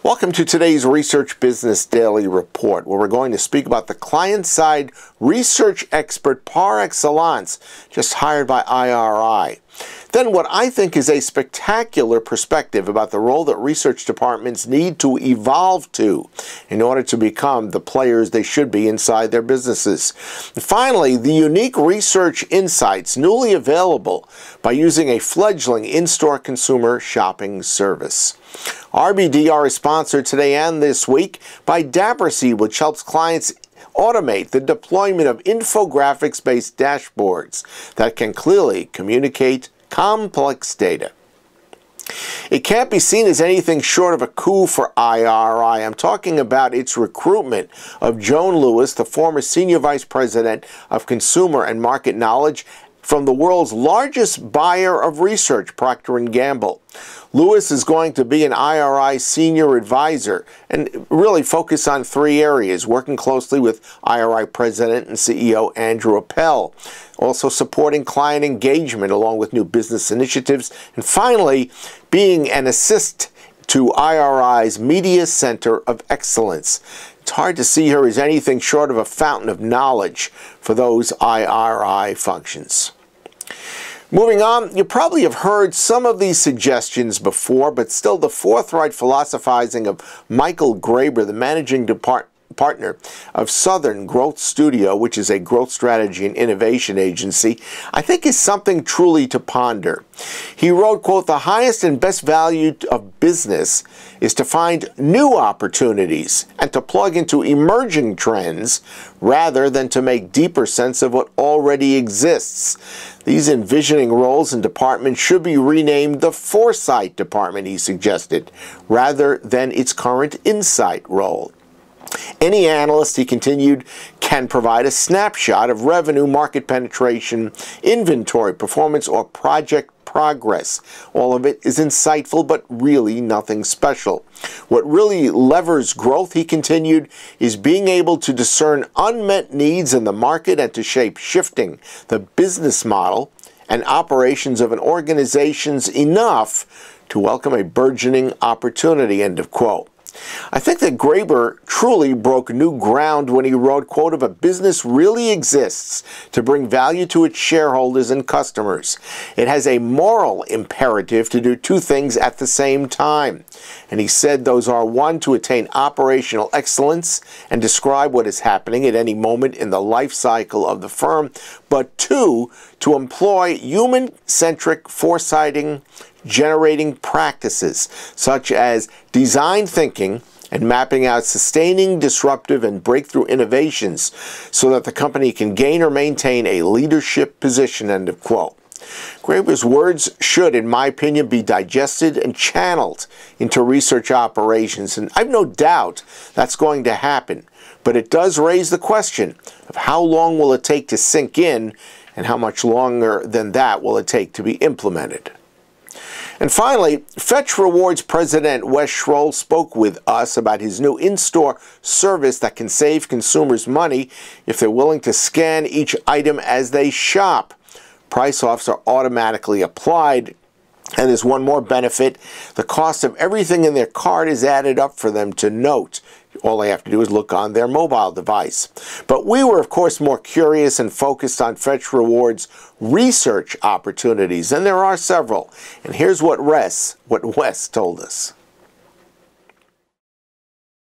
Welcome to today's Research Business Daily Report, where we're going to speak about the client-side research expert par excellence, just hired by IRI. Then what I think is a spectacular perspective about the role that research departments need to evolve to in order to become the players they should be inside their businesses. And finally, the unique research insights newly available by using a fledgling in-store consumer shopping service. RBDR is sponsored today and this week by dept, which helps clients automate the deployment of infographics-based dashboards that can clearly communicate complex data. It can't be seen as anything short of a coup for IRI. I'm talking about its recruitment of Joan Lewis, the former Senior Vice President of Consumer and Market Knowledge from the world's largest buyer of research, Procter & Gamble. Lewis is going to be an IRI senior advisor and really focus on three areas: working closely with IRI President and CEO Andrew Appel, also supporting client engagement along with new business initiatives, and finally, being an assist to IRI's Media Center of Excellence. It's hard to see her as anything short of a fountain of knowledge for those IRI functions. Moving on, you probably have heard some of these suggestions before, but still the forthright philosophizing of Michael Graber, the managing partner of Southern Growth Studio, which is a growth strategy and innovation agency, I think is something truly to ponder. He wrote, quote, "The highest and best value of business is to find new opportunities and to plug into emerging trends rather than to make deeper sense of what already exists. These envisioning roles and departments should be renamed the Foresight Department," he suggested, rather than its current Insight role. Any analyst, he continued, can provide a snapshot of revenue, market penetration, inventory performance, or project progress. All of it is insightful, but really nothing special. What really levers growth, he continued, is being able to discern unmet needs in the market and to shape shifting the business model and operations of an organization enough to welcome a burgeoning opportunity, end of quote. I think that Graber truly broke new ground when he wrote, quote, "If a business really exists to bring value to its shareholders and customers, it has a moral imperative to do two things at the same time." And he said those are: one, to attain operational excellence and describe what is happening at any moment in the life cycle of the firm, but two, to employ human-centric foresighting, generating practices such as design thinking and mapping out sustaining, disruptive, and breakthrough innovations so that the company can gain or maintain a leadership position, end of quote. Graber's words should, in my opinion, be digested and channeled into research operations, and I've no doubt that's going to happen. But it does raise the question of how long will it take to sink in, and how much longer than that will it take to be implemented. And finally, Fetch Rewards President Wes Schroll spoke with us about his new in-store service that can save consumers money if they're willing to scan each item as they shop. Price offs are automatically applied, and there's one more benefit: the cost of everything in their cart is added up for them to note. All they have to do is look on their mobile device. But we were, of course, more curious and focused on Fetch Rewards' research opportunities, and there are several. And here's what Wes told us.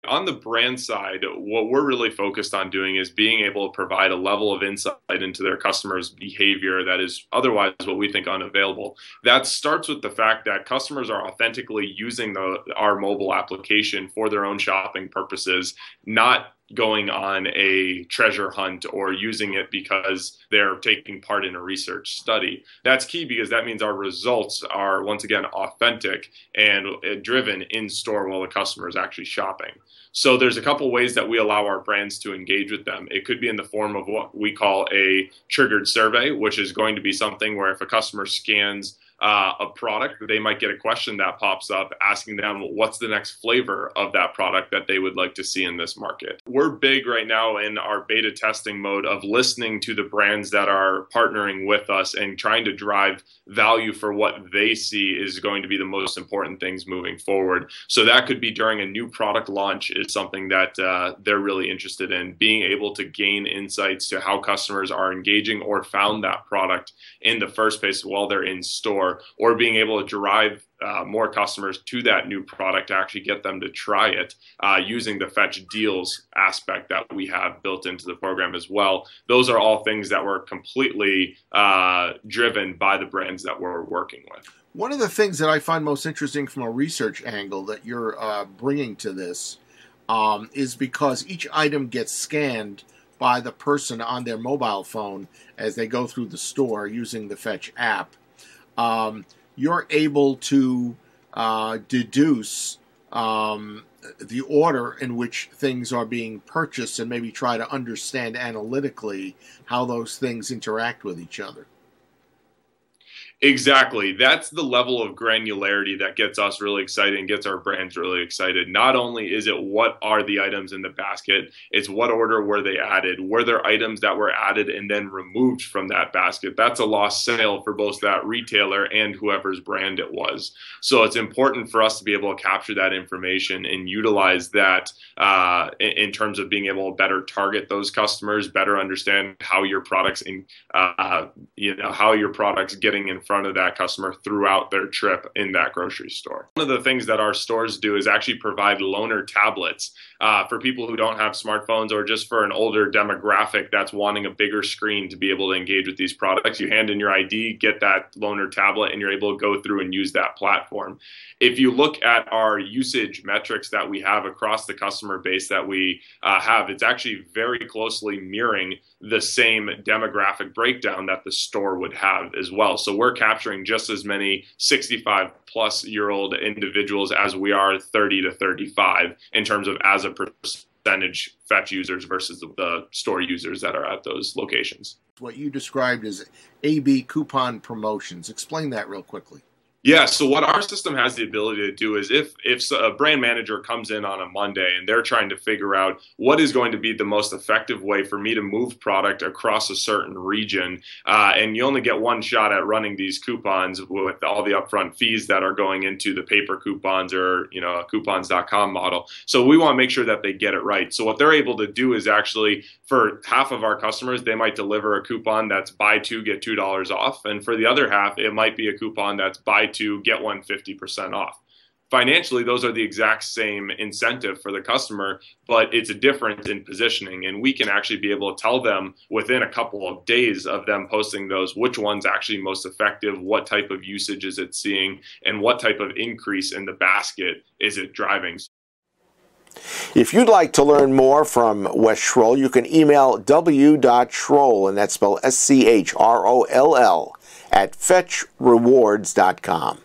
On the brand side, what we're really focused on doing is being able to provide a level of insight into their customers' behavior that is otherwise what we think unavailable. That starts with the fact that customers are authentically using our mobile application for their own shopping purposes, not going on a treasure hunt or using it because they're taking part in a research study. That's key because that means our results are, once again, authentic and driven in store while the customer is actually shopping. So there's a couple ways that we allow our brands to engage with them. It could be in the form of what we call a triggered survey, which is going to be something where if a customer scans a product, they might get a question that pops up asking them what's the next flavor of that product that they would like to see in this market. We're big right now in our beta testing mode of listening to the brands that are partnering with us and trying to drive value for what they see is going to be the most important things moving forward. So that could be during a new product launch is something that they're really interested in, being able to gain insights to how customers are engaging or found that product in the first place while they're in store, or being able to drive more customers to that new product to actually get them to try it using the fetch deals aspect that we have built into the program as well. Those are all things that were completely driven by the brands that we're working with. One of the things that I find most interesting from a research angle that you're bringing to this is because each item gets scanned by the person on their mobile phone as they go through the store using the Fetch app. You're able to deduce the order in which things are being purchased and maybe try to understand analytically how those things interact with each other. Exactly. That's the level of granularity that gets us really excited and gets our brands really excited. Not only is it what are the items in the basket, it's what order were they added. Were there items that were added and then removed from that basket? That's a lost sale for both that retailer and whoever's brand it was. So it's important for us to be able to capture that information and utilize that in terms of being able to better target those customers, better understand how your products how your products getting in front of that customer throughout their trip in that grocery store. One of the things that our stores do is actually provide loaner tablets for people who don't have smartphones, or just for an older demographic that's wanting a bigger screen to be able to engage with these products. You hand in your ID, get that loaner tablet, and you're able to go through and use that platform. If you look at our usage metrics that we have across the customer base that we have, it's actually very closely mirroring the same demographic breakdown that the store would have as well. So we're capturing just as many 65-plus-year-old individuals as we are 30 to 35 in terms of as a percentage Fetch users versus the store users that are at those locations. What you described as AB coupon promotions. Explain that real quickly. Yeah, so what our system has the ability to do is if a brand manager comes in on a Monday and they're trying to figure out what is going to be the most effective way for me to move product across a certain region, and you only get one shot at running these coupons with all the upfront fees that are going into the paper coupons or a coupons.com model. So we want to make sure that they get it right. So what they're able to do is actually, for half of our customers, they might deliver a coupon that's buy two, get $2 off. And for the other half, it might be a coupon that's buy two, get one 50% off. Financially, those are the exact same incentive for the customer, but it's a difference in positioning. And we can actually be able to tell them within a couple of days of them posting those, which one's actually most effective, what type of usage is it seeing, and what type of increase in the basket is it driving. If you'd like to learn more from Wes Schroll, you can email w.schroll, and that's spelled S-C-H-R-O-L-L, at fetchrewards.com.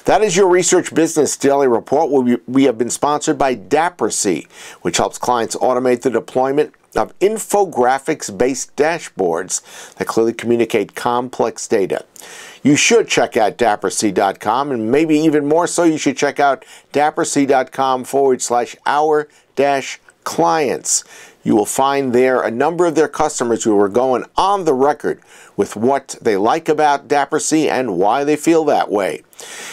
That is your Research Business Daily Report. We have been sponsored by Daprasy, which helps clients automate the deployment of infographics-based dashboards that clearly communicate complex data. You should check out daprasy.com, and maybe even more so, you should check out daprasy.com/our-clients. You will find there a number of their customers who are going on the record with what they like about Daprasy and why they feel that way.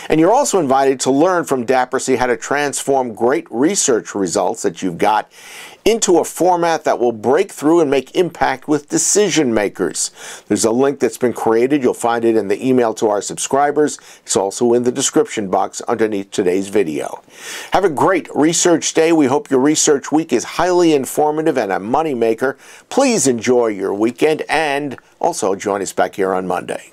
And you're also invited to learn from Daprasy how to transform great research results that you've got into a format that will break through and make impact with decision makers. There's a link that's been created. You'll find it in the email to our subscribers. It's also in the description box underneath today's video. Have a great research day. We hope your research week is highly informative and a moneymaker. Please enjoy your weekend and also join us back here on Monday.